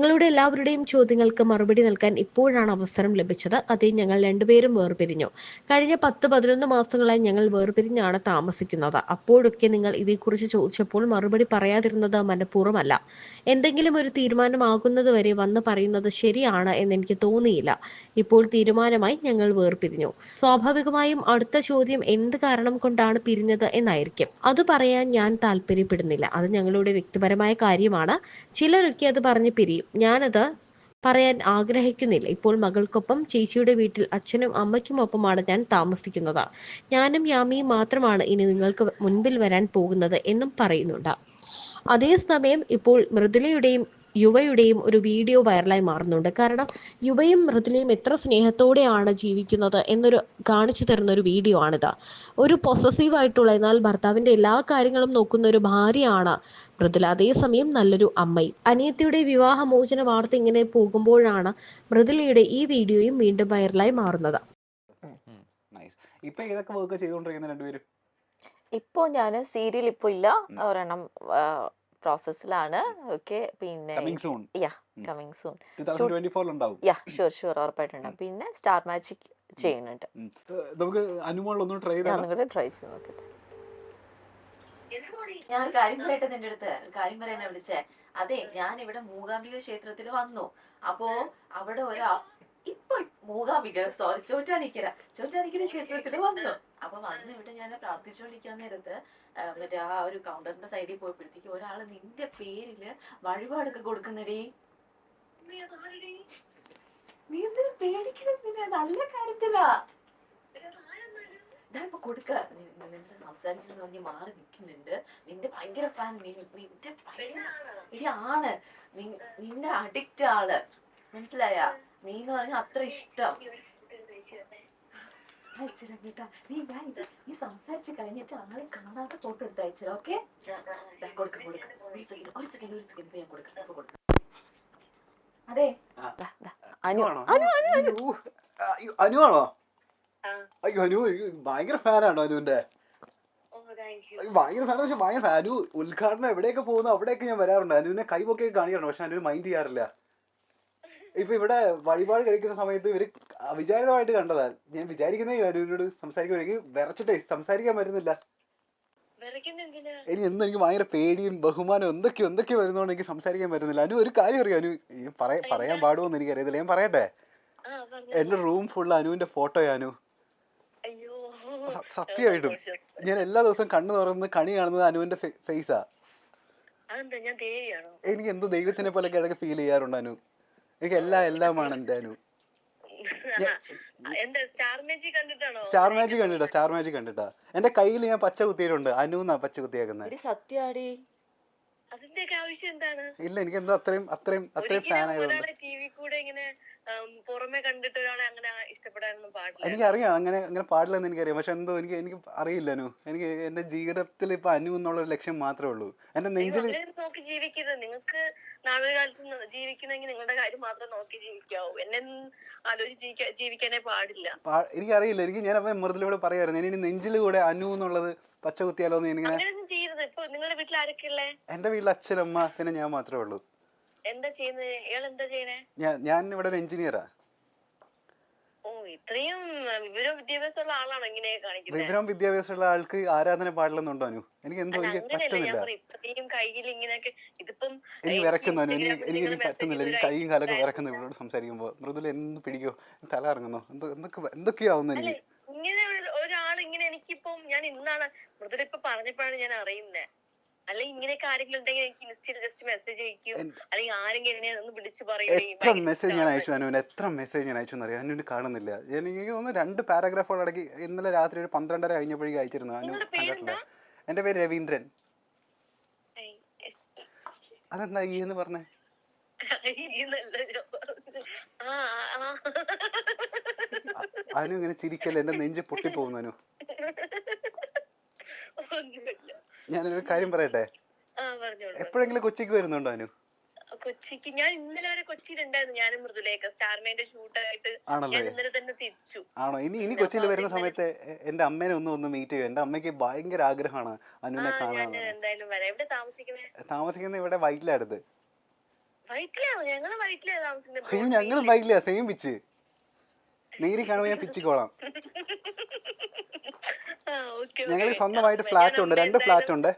നിങ്ങളുടെ എല്ലാവരുടെയും ചോദ്യങ്ങൾക്ക് മറുപടി നൽകാൻ ഇപ്പോഴാണ് അവസരം ലഭിച്ചത്. അതേ, ഞങ്ങൾ രണ്ടുപേരും വേർപിരിഞ്ഞു. കഴിഞ്ഞ 10-11 മാസങ്ങളായി ഞങ്ങൾ വേർപിരിഞ്ഞാണ് താമസിക്കുന്നത്. അപ്പോഴൊക്കെ നിങ്ങൾ ഇതേക്കുറിച്ച് ചോദിച്ചപ്പോൾ മറുപടി പറയാതിരുന്നത് മനഃപൂർവ്വമല്ല. എന്തെങ്കിലും ഒരു തീരുമാനമാകുന്നതുവരെ വന്ന് പറയുന്നത് ശരിയാണ് എന്നെനിക്ക് തോന്നിയില്ല. ഇപ്പോൾ തീരുമാനമായി, ഞങ്ങൾ വേർപിരിഞ്ഞു. സ്വാഭാവികമായും അടുത്ത ചോദ്യം എന്ത് കാരണം കൊണ്ടാണ് പിരിഞ്ഞത് എന്നായിരിക്കും. അത് പറയാൻ ഞാൻ താല്പര്യപ്പെടുന്നില്ല. അത് ഞങ്ങളുടെ വ്യക്തിപരമായ കാര്യമാണ്. ചിലരൊക്കെ അത് പറഞ്ഞ് പിരിയും. ഞാനത് പറയാൻ ആഗ്രഹിക്കുന്നില്ല. ഇപ്പോൾ മകൾക്കൊപ്പം ചേച്ചിയുടെ വീട്ടിൽ അച്ഛനും അമ്മയ്ക്കുമൊപ്പമാണ് ഞാൻ താമസിക്കുന്നത്. ഞാനും യാമിയും മാത്രമാണ് ഇനി നിങ്ങൾക്ക് മുൻപിൽ വരാൻ പോകുന്നത് എന്നും പറയുന്നുണ്ട്. അതേസമയം ഇപ്പോൾ മൃദുലയുടെയും യുവയുടെയും ഒരു വീഡിയോ വൈറലായി മാറുന്നുണ്ട്. കാരണം യുവയും മൃദുലയും എത്ര സ്നേഹത്തോടെയാണ് ജീവിക്കുന്നത് എന്നൊരു കാണിച്ചു തരുന്ന ഒരു വീഡിയോ ആണിത്. ഒരു പൊസസീവ് ആയിട്ടുള്ള, എന്നാൽ ഭർത്താവിന്റെ എല്ലാ കാര്യങ്ങളും നോക്കുന്ന ഒരു ഭാര്യയാണ് മൃദുല. അതേസമയം നല്ലൊരു അമ്മയും. അനിയത്തിയുടെ വിവാഹമോചന വാർത്ത ഇങ്ങനെ പോകുമ്പോഴാണ് മൃദുലയുടെ ഈ വീഡിയോയും വീണ്ടും വൈറലായി മാറുന്നത്. ഇപ്പോ ഞാൻ സീരിയൽ ഇപ്പോ ഇല്ല, ഒരെണ്ണം പ്രോസസ്സിലാണ്. ഓക്കെ, പിന്നെ കമ്മിങ് സൂൺ. യാ, ഷുവർ ഉറപ്പായിട്ടുണ്ടാവും. പിന്നെ സ്റ്റാർ മാജിക് ചെയ്യുന്നുണ്ട്. നമുക്ക് അനുമോളൊന്ന് ട്രൈ ചെയ്ത് നോക്കട്ടെ. ഞാൻ കാര്യം പറയട്ടെ, നിന്റെ അടുത്ത് കാര്യം പറയാനാ വിളിച്ചേ. അതെ, ഞാൻ ഇവിടെ മൂകാംബിക ക്ഷേത്രത്തിൽ വന്നു. അപ്പോ അവിടെ ഇപ്പൊ മൂകാംബിക ചോറ്റാനിക്കര ക്ഷേത്രത്തിൽ വന്നു. അപ്പൊ വന്ന് ഇവിടെ ഞാൻ പ്രാർത്ഥിച്ചുകൊണ്ടിരിക്കാൻ നേരത്ത് മറ്റേ ആ ഒരു കൗണ്ടറിന്റെ സൈഡിൽ പോയപ്പോഴത്തേക്ക് ഒരാള് നിന്റെ പേരില് വഴിപാടൊക്കെ കൊടുക്കുന്നടി. നീ എന്തിനു പേടിക്കണം? പിന്നെ നല്ല കാര്യത്തിലാ ഞാൻ ഇപ്പൊ കൊടുക്ക. നിന്റെ സംസാരിക്കുന്നത് പറഞ്ഞ് മാറി നിൽക്കുന്നുണ്ട്. നിന്റെ ഭയങ്കര ഫാൻ, നിന്റെ ആണ്, നിന്റെ അഡിക്റ്റ് ആള്, മനസ്സിലായ? നീ എന്ന് പറഞ്ഞ അത്ര ഇഷ്ടം. അയച്ചുതരാം കേട്ടാ. നീ സംസാരിച്ച് കഴിഞ്ഞിട്ട് ആളെ കാണാത്ത ഫോട്ടോ എടുത്ത് അയച്ചുതരാം. ഓക്കെ, കൊടുക്ക. ഒരു സെക്കൻഡ് ഞാൻ കൊടുക്കാം. അതെ, അനുവാണോ? അയ്യോ, അനു ഭയങ്കര ഫാനാണോ അനുവിന്റെ? ഭയങ്കര ഫാൻ. പക്ഷെ ഭയങ്കര ഫാൻ. അനു ഉദ്ഘാടനം എവിടെയൊക്കെ പോകുന്നു അവിടെയൊക്കെ ഞാൻ വരാറുണ്ട്. അനുവിനെ കൈവൊക്കെ കാണിക്കാറുണ്ട്. പക്ഷെ അനു മൈൻഡ് ചെയ്യാറില്ല. ഇപ്പൊ ഇവിടെ വഴിപാട് കഴിക്കുന്ന സമയത്ത് ഇവര് അവിചാരിതമായിട്ട് കണ്ടതാ. ഞാൻ വിചാരിക്കുന്നേ അനുവിനോട് സംസാരിക്കുമ്പോൾ എനിക്ക് വിറച്ചിട്ടേ സംസാരിക്കാൻ പറ്റുന്നില്ല. എനിക്ക് ഭയങ്കര പേടിയും ബഹുമാനവും എന്തൊക്കെയോ വരുന്നോണ്ട് എനിക്ക് സംസാരിക്കാൻ പറ്റുന്നില്ല. അനു ഒരു കാര്യം അറിയാം, അനു പറയാൻ പാടുമെന്ന് എനിക്കറിയത്തില്ല. ഞാൻ പറയട്ടെ? എന്റെ റൂം ഫുള്ള് അനുവിന്റെ ഫോട്ടോയാ. അനു സത്യമായിട്ടും ഞാൻ എല്ലാ ദിവസവും കണ്ണു തുറന്ന് കണി കാണുന്നത് അനുവിന്റെ ഫേസാ. എനിക്ക് എന്തോ ദൈവത്തിനെ പോലെ ഇടയ്ക്ക് ഫീൽ ചെയ്യാറുണ്ട് അനു. എനിക്ക് എല്ലാമാണ് എന്റെ അനു. സ്റ്റാർ മാജിക് കണ്ടിട്ടാ എന്റെ കയ്യിൽ ഞാൻ പച്ച കുത്തിയിട്ടുണ്ട്. അനു എന്നാ പച്ച കുത്തിയേക്കുന്നത്. ഇല്ല, എനിക്ക് എന്തോ അത്രയും ഫാൻ ആയതുകൊണ്ട്. എനിക്കറിയാം അങ്ങനെ പാടില്ലെന്ന് എനിക്കറിയാം. പക്ഷെ എന്തോ എനിക്ക് അറിയില്ല അനു. എനിക്ക് എന്റെ ജീവിതത്തിൽ ഇപ്പൊ അനു എന്നുള്ള ഒരു ലക്ഷ്യം മാത്രമേ ഉള്ളൂ. എന്റെ നെഞ്ചിൽ നോക്കി ജീവിക്കരുത്. നിങ്ങൾക്ക് നാളെ കാലത്ത് ജീവിക്കണമെങ്കിൽ നിങ്ങളുടെ കാര്യം മാത്രം നോക്കി ജീവിക്കാവൂ. എന്നെ ആലോചിച്ച് ജീവിക്കാനേ പാടില്ല. എനിക്കറിയില്ല. ഞാൻ അപ്പൊ മൃദുലയോട് പറയായിരുന്നു, ഇനി നെഞ്ചിൽ കൂടെ അനു എന്നുള്ളത് പച്ച കുത്തിയാലോ എന്ന്. ചെയ്യരുത്. ഇപ്പൊ നിങ്ങളുടെ വീട്ടിൽ ആരൊക്കെ ഉള്ളേ? എന്റെ വീട്ടിൽ അച്ഛൻ, അമ്മ, പിന്നെ ഞാൻ മാത്രമേ ഉള്ളൂ. എന്താ ചെയ്യുന്നത്? ഇയാൾ എന്താ ചെയ്യണേ? ഞാൻ ഇവിടെ ഒരു എഞ്ചിനീയറാ. ഇത്രയും വിവരവും വിദ്യാഭ്യാസമുള്ള ആളാണോ ഇങ്ങനെ കാണിക്കുന്നത്? വിവരം വിദ്യാഭ്യാസമുള്ള ആൾക്ക് ആരാധന പാടില്ലെന്നുണ്ടോ അനു? എനിക്ക് എന്തോ പറ്റുന്നില്ല. ഇത്രയും കയ്യിൽ ഇങ്ങനെയൊക്കെ ഇതിപ്പം എനിക്ക് വിറക്കുന്നു അനു. എനിക്ക് പറ്റുന്നില്ല. എനിക്ക് കൈയും കാലൊക്കെ വിറക്കുന്നു ഇവരോട് സംസാരിക്കുമ്പോ. മൃദുല എന്ന് പിടിക്കോ, തല ഇറങ്ങുന്നു, എന്തൊക്കെയാവുന്നു എനിക്ക്. ഇങ്ങനെ ഒരാൾ ഇങ്ങനെ എനിക്കിപ്പം ഞാൻ ഇന്നാണ് മൃദുല ഇപ്പൊ പറഞ്ഞപ്പോഴാണ് ഞാൻ അറിയുന്നത്. അല്ലെങ്കിൽ ഇങ്ങനെയൊക്കെ ആരെങ്കിലും ഉണ്ടെങ്കിൽ എനിക്ക് ഇൻസ്റ്റയിൽ ജസ്റ്റ് മെസ്സേജ് അയക്കും, അല്ലെങ്കിൽ ആരെങ്കിലും എന്നെ ഒന്ന് വിളിച്ചു പറയും. എത്ര മെസ്സേജ് ഞാൻ അയച്ചു അനുവിന്, എന്നറിയാം. അനുവിന് കാണുന്നില്ല. എനിക്ക് തോന്നുന്നു 2 പാരഗ്രാഫുകൾ അടക്കി ഇന്നലെ രാത്രി ഒരു 12:30 കഴിഞ്ഞപ്പോഴേക്കും അയച്ചിരുന്നു. അനു കണ്ടിട്ടില്ല. എന്റെ പേര് രവീന്ദ്രൻ. അതെന്താ ഈ എന്ന് പറഞ്ഞേ? അനു ഇങ്ങനെ ചിരിക്കല്ലേ, എന്റെ നെഞ്ച് പൊട്ടിപ്പോകുന്നു അനു. ഞാനൊരു കാര്യം പറയട്ടെ? എപ്പോഴെങ്കിലും കൊച്ചിക്ക് വരുന്നുണ്ടോ അനു? കൊച്ചിക്ക് ഞാൻ ഇന്നലെ വരെ കൊച്ചിയിലുണ്ടായിരുന്നു. ഞാനും മൃദുലയൊക്കെ സ്റ്റാർമേന്റെ ഷൂട്ടായിട്ട് ഇന്നലെ തന്നെ തിരിച്ചു. ആണോ? ഇനി കൊച്ചിയിൽ വരുന്ന സമയത്ത് എന്റെ അമ്മേനെ ഒന്ന് മീറ്റ് ചെയ്യും. എന്റെ അമ്മയ്ക്ക് ഭയങ്കര ആഗ്രഹമാണ് അനുവിനെ കാണാൻ. എന്തായാലും വരാം. എവിടെ താമസിക്കുന്നത്? താമസിക്കുന്നത് ഇവിടെ വൈറ്റിലടുത്ത്. വൈറ്റിലാണോ? ഞങ്ങള് വൈറ്റിലാ താമസിക്കുന്നത്. അയ്യോ ഞങ്ങളും ബൈക്കില്ല, സെയിം പിച്ച്. നേരി കാണുമ്പോൾ ഞാൻ പിച്ചിക്കോളാം. ഞങ്ങൾ സ്വന്തമായിട്ട് ഫ്ലാറ്റ് ഉണ്ട്, 2 ഫ്ലാറ്റ് ഉണ്ട്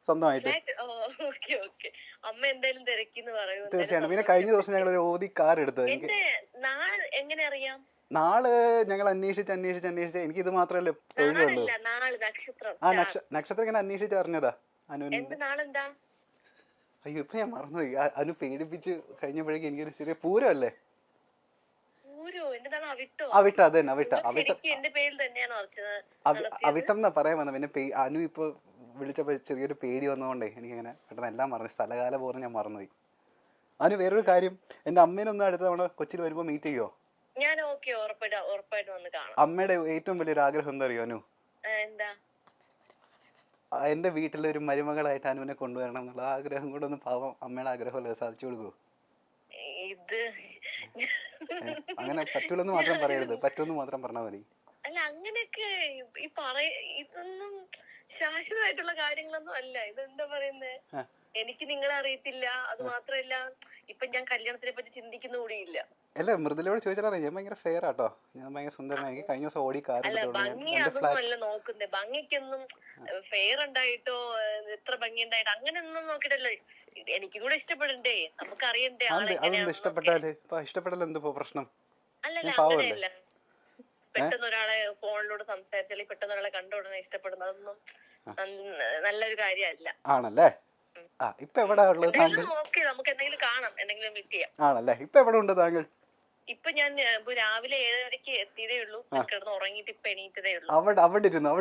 സ്വന്തമായിട്ട്. അമ്മ എന്തായാലും തിരക്കിന്ന് പറയൂ. തീർച്ചയായിട്ടും. പിന്നെ കഴിഞ്ഞ ദിവസം ഞങ്ങൾ ഒരു ഓതി കാർ എടുത്തത്. എന്റെ നാളെ എങ്ങനെ അറിയാം? നാള് ഞങ്ങൾ അന്വേഷിച്ച് എനിക്ക് ഇത് മാത്രമല്ലേ തൊഴിലുള്ളൂ. ആ നക്ഷത്രം ഇങ്ങനെ അന്വേഷിച്ച് അറിഞ്ഞതാ അനുവിന്റെ. നാളെന്താ? അയ്യോ ഇപ്പൊ ഞാൻ മറന്നുപോയി. അനു പേടിപ്പിച്ച് കഴിഞ്ഞപ്പോഴേക്കും എനിക്കൊരു ചെറിയ പൂരമല്ലേ. അവിട്ട അതന്നെ അവിട്ടം എന്നാ പറയാൻ വന്നത്. പിന്നെ അനു ഇപ്പൊ വിളിച്ചപ്പോ ചെറിയൊരു പേടി വന്നതുകൊണ്ടേ എനിക്കങ്ങനെ പെട്ടെന്ന് എല്ലാം മറന്നു. സ്ഥലകാല പോലും ഞാൻ മറന്നുപോയി. അനു വേറൊരു കാര്യം, എന്റെ അമ്മേനൊന്നും അടുത്ത തവണ കൊച്ചിയിൽ വരുമ്പോ മീറ്റ് ചെയ്യോ? ഞാൻ ഉറപ്പായിട്ടും വന്ന് കാണാം. അമ്മയുടെ ഏറ്റവും വലിയൊരു ആഗ്രഹം എന്താ അറിയോ അനു? എന്താ? എന്റെ വീട്ടിലെ ഒരു മരുമകളായിട്ട് അനുവിനെ കൊണ്ടുവരണം എന്നുള്ള ആഗ്രഹം കൂടെ ഒന്ന് പാവം അമ്മയുടെ ആഗ്രഹമല്ലേ സാധിച്ചു കൊടുക്കൂ? അങ്ങനെ പറ്റൂലെന്ന് മാത്രം പറയരുത്, പറ്റൂന്ന് മാത്രം പറഞ്ഞാൽ മതി. അല്ല അങ്ങനെയൊക്കെ ഇതൊന്നും ശാശ്വതമായിട്ടുള്ള കാര്യങ്ങളൊന്നും അല്ല. ഇതെന്താ പറയുന്നേ, എനിക്ക് നിങ്ങളെ അറിയത്തില്ല. അത് മാത്രല്ല ഇപ്പൊ ഞാൻ കല്യാണത്തിനെ പറ്റി ചിന്തിക്കുന്ന കൂടിയില്ല. അല്ല മൃദുലയോട് ചോദിച്ചാൽ ഞാൻ ഭയങ്കര ഫെയർ ആട്ടോ, ഞാൻ ഭയങ്കര സുന്ദരനായി. കഴിഞ്ഞ ദിവസം ഓടി കാർ. അല്ല ഭംഗി അതൊന്നും അല്ല നോക്കുന്നേ. ഭംഗിക്കൊന്നും ഫെയർ ഉണ്ടായിട്ടോ എത്ര ഭംഗി ഉണ്ടായിട്ടോ അങ്ങനെയൊന്നും നോക്കിട്ടല്ലേ. എനിക്ക് കൂടെ ഇഷ്ടപ്പെടണ്ടേ, നമുക്ക് അറിയണ്ടേ ഇഷ്ടപ്പെട്ടാൽ എന്ത് പ്രശ്നം? അല്ലല്ല അങ്ങനെയല്ല. പെട്ടെന്ന് ഒരാളെ ഫോണിലൂടെ സംസാരിച്ചാൽ പെട്ടെന്ന് ഒരാളെ കണ്ട ഉടനെ ഇഷ്ടപ്പെടുന്നത് അതൊന്നും നല്ലൊരു കാര്യമല്ല. ആണല്ലേ? ഇപ്പൊ എവിടെ ഉള്ളത് താങ്കൾ? നമുക്ക് എന്തെങ്കിലും കാണാം, എന്തെങ്കിലും മീറ്റ് ചെയ്യാം. ആണല്ലേ? ഇപ്പൊ എവിടെ ഉണ്ട് താങ്കൾ? ഇപ്പൊ ഞാൻ രാവിലെ 7:30 എത്തിയതേ ഉള്ളൂ. കിടന്ന് ഉറങ്ങിയിട്ട് ഇപ്പൊ എണീറ്റതേ ഉള്ളൂ. അവിടെ ഇരുന്നോ.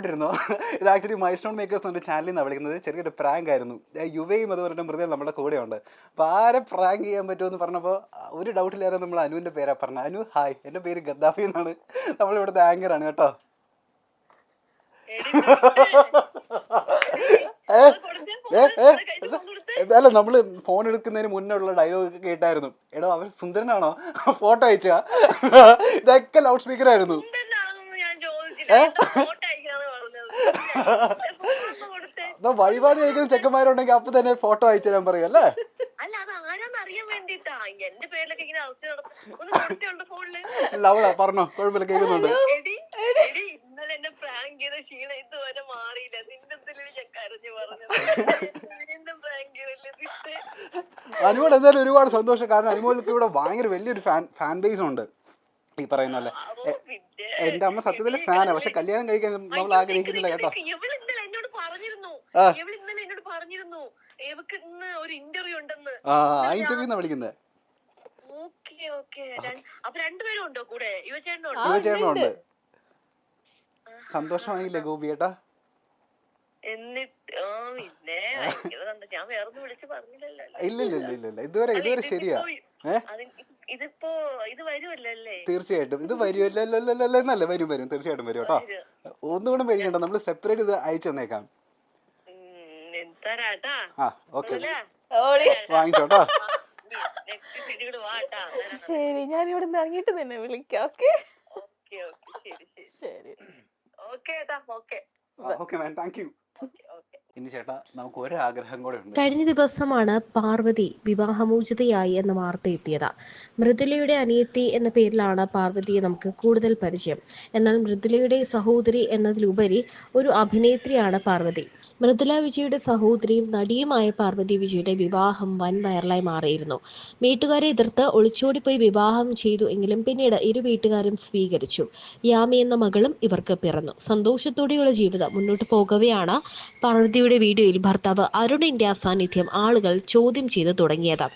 ഇത് ആക്ച്വലി മൈൽ സ്റ്റോൺ മേക്കേഴ്സ് എന്ന ചാനലിൽ നിന്നാണ് വിളിക്കുന്നത്. ചെറിയൊരു പ്രാങ്ക് ആയിരുന്നു. യുവയും അതുപോലെ മൃദുല നമ്മുടെ കൂടെ ഉണ്ട്. അപ്പൊ ആരെ പ്രാങ്ക് ചെയ്യാൻ പറ്റുമെന്ന് പറഞ്ഞപ്പോ ഒരു ഡൗട്ടിലേറെ നമ്മൾ അനുവിന്റെ പേരാ പറഞ്ഞത്. അനു ഹായ്, എന്റെ പേര് ഗദ്ദാഫി എന്നാണ്. നമ്മൾ ഇവിടുത്തെ ആങ്കർ ആണ് കേട്ടോ. അല്ല നമ്മള് ഫോൺ എടുക്കുന്നതിന് മുന്നേ ഉള്ള ഡയലോഗ് ഒക്കെ കേട്ടായിരുന്നു. എടോ അവൻ സുന്ദരനാണോ, ഫോട്ടോ അയച്ചാ? ഇതൊക്കെ ലൗഡ് സ്പീക്കർ ആയിരുന്നു. വഴിപാട് കഴിക്കുന്ന ചെക്കന്മാരുണ്ടെങ്കിൽ അപ്പൊ തന്നെ ഫോട്ടോ അയച്ചു തരാൻ പറയും അല്ലേ? ലവളാ പറഞ്ഞോ, കുഴപ്പമില്ല കേൾക്കുന്നുണ്ട്. അനുമോൾ എന്തായാലും ഒരുപാട് സന്തോഷം. കാരണം അനുമോൾക്ക് ഇവിടെ ഭയങ്കര വലിയൊരു ഫാൻ ബേസ് ഉണ്ട് ഈ പറയുന്ന പോലെ. എന്റെ അമ്മ സത്യത്തില് ഫാനാ, പക്ഷെ കല്യാണം കഴിക്കാൻ നമ്മൾ ആഗ്രഹിക്കുന്നില്ല കേട്ടോ. ആ ഇന്റർവ്യൂന്നാ വിളിക്കുന്നത്. യുവചേട്ടനുണ്ട്. സന്തോഷമായില്ലേ ഗോപി ഏട്ടാ? ഇല്ല ഇതുവരെ ശരിയാ. തീർച്ചയായിട്ടും ഇത് വരുമല്ലോ എന്നല്ലേ? വരും തീർച്ചയായിട്ടും വരും കേട്ടോ. ഒന്നുകൂടെ പേടിക്കണ്ട, നമ്മൾ സെപ്പറേറ്റ് ഇത് അയച്ചു തന്നേക്കാം. ഓക്കെ വാങ്ങിച്ചോട്ടോ. ശരി, ഞാൻ ഇവിടെ നിന്ന് ഇറങ്ങിയിട്ട് നിന്നെ വിളിക്കാം. ശരി. Okay ma'am, thank you. ഇനി ചേട്ടാ നമുക്ക് ഒരു ആഗ്രഹം കൂടെ ഉണ്ട്. കഴിഞ്ഞ ദിവസമാണ് പാർവതി വിവാഹമോചിതയായി എന്ന വാർത്ത എത്തിയത്. മൃദുലയുടെ അനിയത്തി എന്ന പേരിലാണ് പാർവതിയെ നമുക്ക് കൂടുതൽ പരിചയം. എന്നാൽ മൃദുലയുടെ സഹോദരി എന്നതിലുപരി ഒരു അഭിനേത്രിയാണ് പാർവതി. മൃദുല വിജയുടെ സഹോദരിയും നടിയുമായ പാർവതി വിജയുടെ വിവാഹം വൻ വൈറലായി മാറിയിരുന്നു. വീട്ടുകാരെ എതിർത്ത് ഒളിച്ചോടിപ്പോയി വിവാഹം ചെയ്തു എങ്കിലും പിന്നീട് ഇരു വീട്ടുകാരും സ്വീകരിച്ചു. യാമി എന്ന മകളും ഇവർക്ക് പിറന്നു. സന്തോഷത്തോടെയുള്ള ജീവിതം മുന്നോട്ട് പോകവെയാണ് പാർവതിയുടെ വീഡിയോയിൽ ഭർത്താവ് അരുണിന്റെ അസാന്നിധ്യം ആളുകൾ ചോദ്യം ചെയ്തു തുടങ്ങിയത്.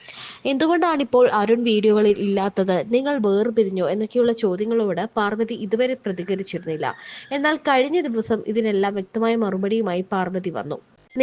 എന്തുകൊണ്ടാണിപ്പോൾ അരുൺ വീഡിയോകളിൽ ഇല്ലാത്തത്, നിങ്ങൾ വേർപിരിഞ്ഞോ എന്നൊക്കെയുള്ള ചോദ്യങ്ങളോട് പാർവതി ഇതുവരെ പ്രതികരിച്ചിരുന്നില്ല. എന്നാൽ കഴിഞ്ഞ ദിവസം ഇതിനെല്ലാം വ്യക്തമായ മറുപടിയുമായി പാർവതി വന്നു.